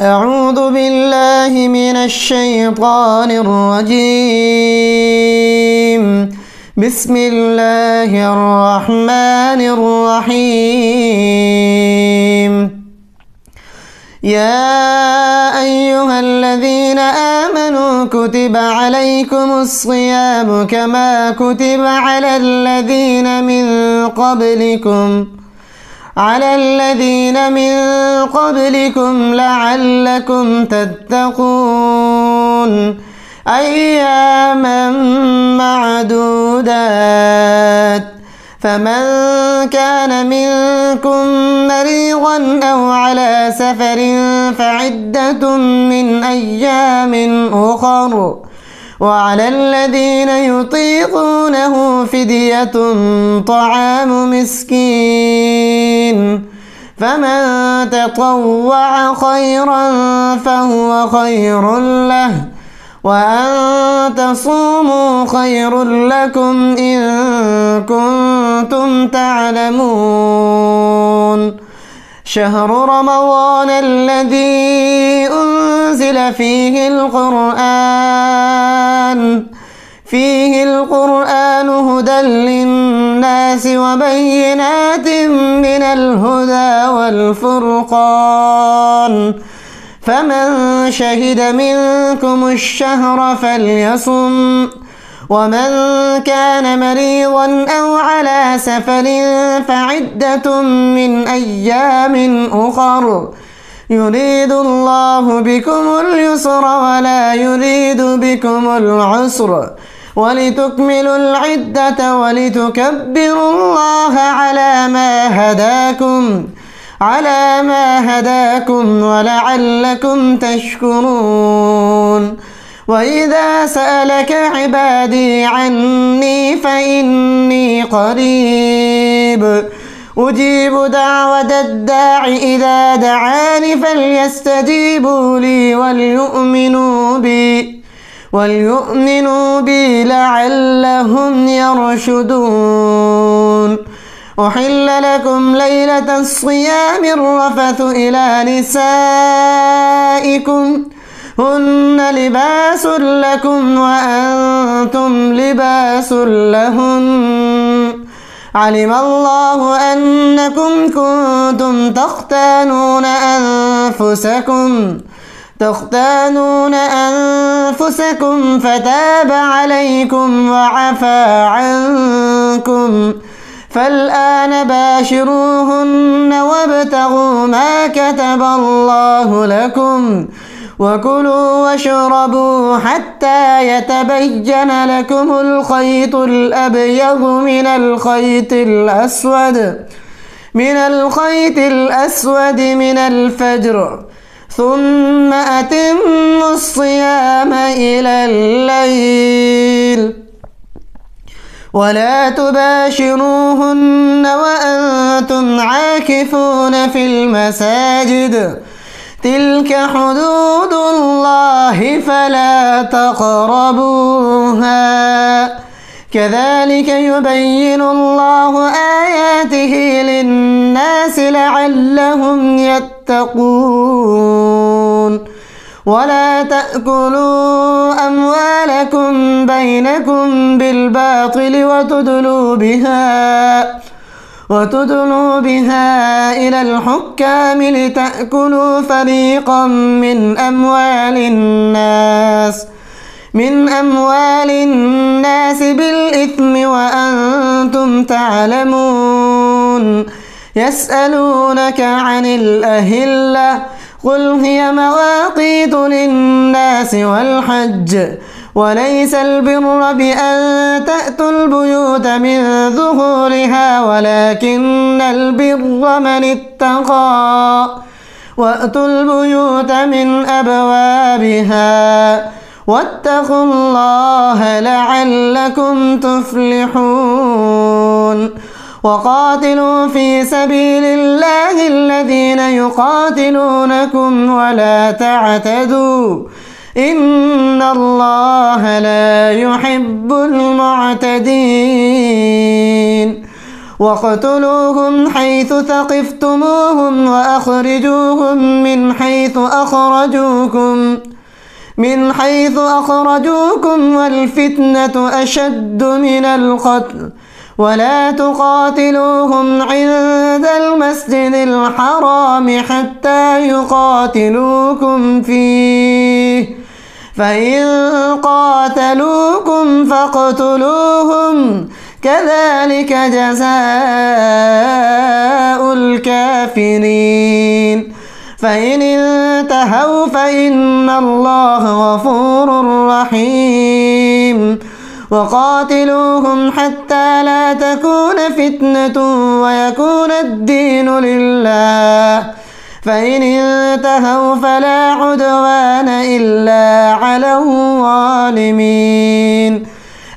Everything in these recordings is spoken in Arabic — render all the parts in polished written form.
أعوذ بالله من الشيطان الرجيم. بسم الله الرحمن الرحيم. يا أيها الذين آمنوا كتب عليكم الصيام كما كتب على الذين من قبلكم لعلكم تتقون أياما معدودات. فمن كان منكم مريضا أو على سفر فعدة من أيام أخر، وعلى الذين يطيقونه فدية طعام مسكين، فمن تطوع خيرا فهو خير له، وأن تصوموا خير لكم إن كنتم تعلمون. شهر رمضان الذي أنزل فيه القرآن هدى للناس وبينات من الهدى والفرقان، فمن شهد منكم الشهر فليصم، ومن كان مريضا أو على سفر فعدة من أيام أخر، يريد الله بكم اليسر ولا يريد بكم العسر، ولتكملوا العدة ولتكبروا الله على ما هداكم ولعلكم تشكرون. وإذا سألك عبادي عني فإني قريب أجيب دعوة الداع إذا دعاني فليستجيبوا لي وليؤمنوا بي لعلهم يرشدون. أحل لكم ليلة الصيام الرفث إلى نسائكم هن لباس لكم وأنتم لباس لهن، علم الله أنكم كنتم تختانون أنفسكم فتاب عليكم وعفى عنكم، فالآن باشروهن وابتغوا ما كتب الله لكم، وكلوا واشربوا حتى يتبين لكم الخيط الأبيض من الخيط الأسود من الفجر، ثم أتموا الصيام إلى الليل، ولا تباشروهن وأنتم عاكفون في المساجد، تلك حدود الله فلا تقربوها، كذلك يبين الله آياته للناس لعلهم يتقون. ولا تأكلوا أموالكم بينكم بالباطل وتدلوا بها إلى الحكام لتأكلوا فريقا من أموال الناس بالإثم وأنتم تعلمون. يسألونك عن الأهلة قل هي مواقيت للناس والحج، وليس البر بأن تأتوا البيوت من ظهورها ولكن البر من اتقى، وأتوا البيوت من أبوابها، واتقوا الله لعلكم تفلحون. وقاتلوا في سبيل الله الذين يقاتلونكم ولا تعتدوا إن الله لا يحب المعتدين. واقتلوهم حيث ثقفتموهم وأخرجوهم من حيث أخرجوكم والفتنة أشد من القتل ولا تقاتلوهم عند المسجد الحرام حتى يقاتلوكم فيه فإن قاتلوكم فاقتلوهم كذلك جزاء الكافرين فإن انتهوا فإن الله غفور رحيم وقاتلوهم حتى لا تكون فتنة ويكون الدين لله فإن انتهوا فلا عدوان إلا على الظالمين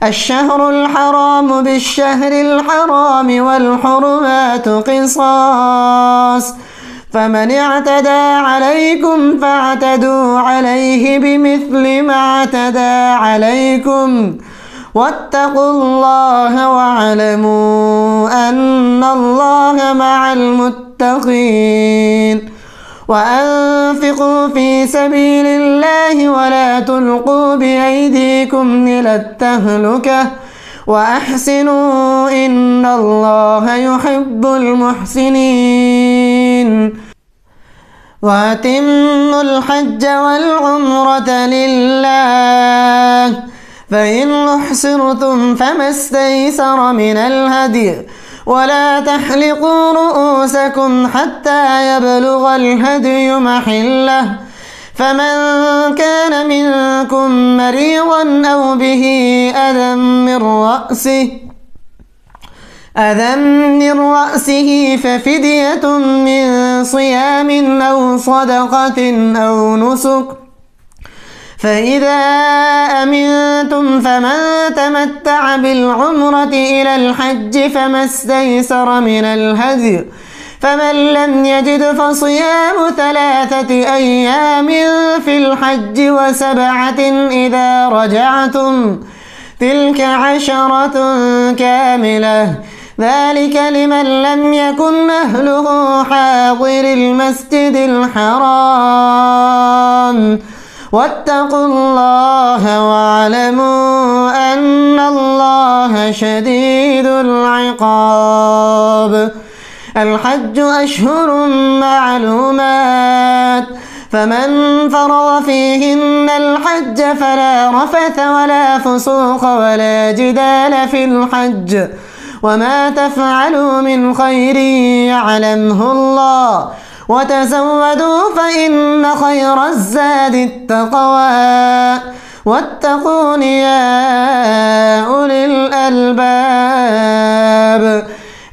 الشهر الحرام بالشهر الحرام والحرمات قصاص فمن اعتدى عليكم فاعتدوا عليه بمثل ما اعتدى عليكم واتقوا الله واعلموا أن الله مع المتقين وأنفقوا في سبيل الله ولا تلقوا بأيديكم إلى التهلكة وأحسنوا إن الله يحب المحسنين وأتموا الحج والعمرة لله فإن أحصرتم فما استيسر من الهدي ولا تحلقوا رؤوسكم حتى يبلغ الهدي محله فمن كان منكم مريضا أو به أذى من رأسه ففدية من صيام أو صدقة أو نسك فإذا أمنتم فمن تمتع بالعمرة إلى الحج فما استيسر من الهدي فمن لم يجد فصيام 3 أيام في الحج و7 إذا رجعتم تلك 10 كاملة ذلك لمن لم يكن أهله حاضر المسجد الحرام واتقوا الله واعلموا أن الله شديد العقاب الحج أشهر معلومات فمن فرض فيهن الحج فلا رفث ولا فسوق ولا جدال في الحج وما تفعلوا من خير يعلمه الله وتزودوا فإن خير الزاد التقوى واتقون يا أولي الألباب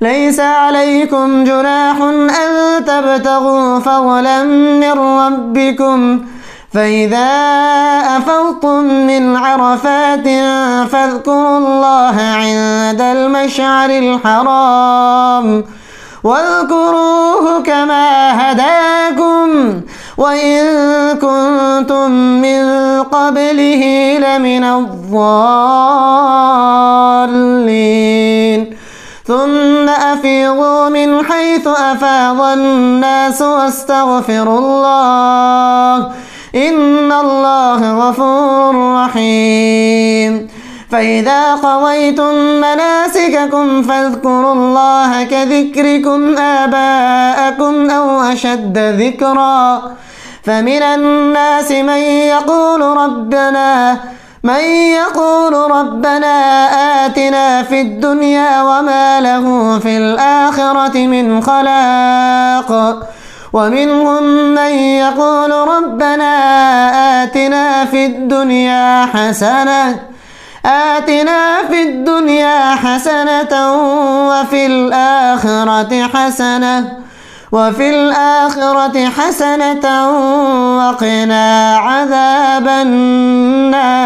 ليس عليكم جناح أن تبتغوا فضلا من ربكم فإذا أفضتم من عرفات فاذكروا الله عند المشعر الحرام واذكروه كما هداكم وإن كنتم من قبله لمن الضالين ثم أفيضوا من حيث أفاض الناس واستغفروا الله إن الله غفور رحيم فإذا قضيتم مناسككم فاذكروا الله كذكركم آباءكم أو أشد ذكرا فمن الناس من يقول ربنا آتنا في الدنيا وما له في الآخرة من خلاق ومنهم من يقول ربنا آتنا في الدنيا حسنة وفي الآخرة حسنة وقنا عذاب النار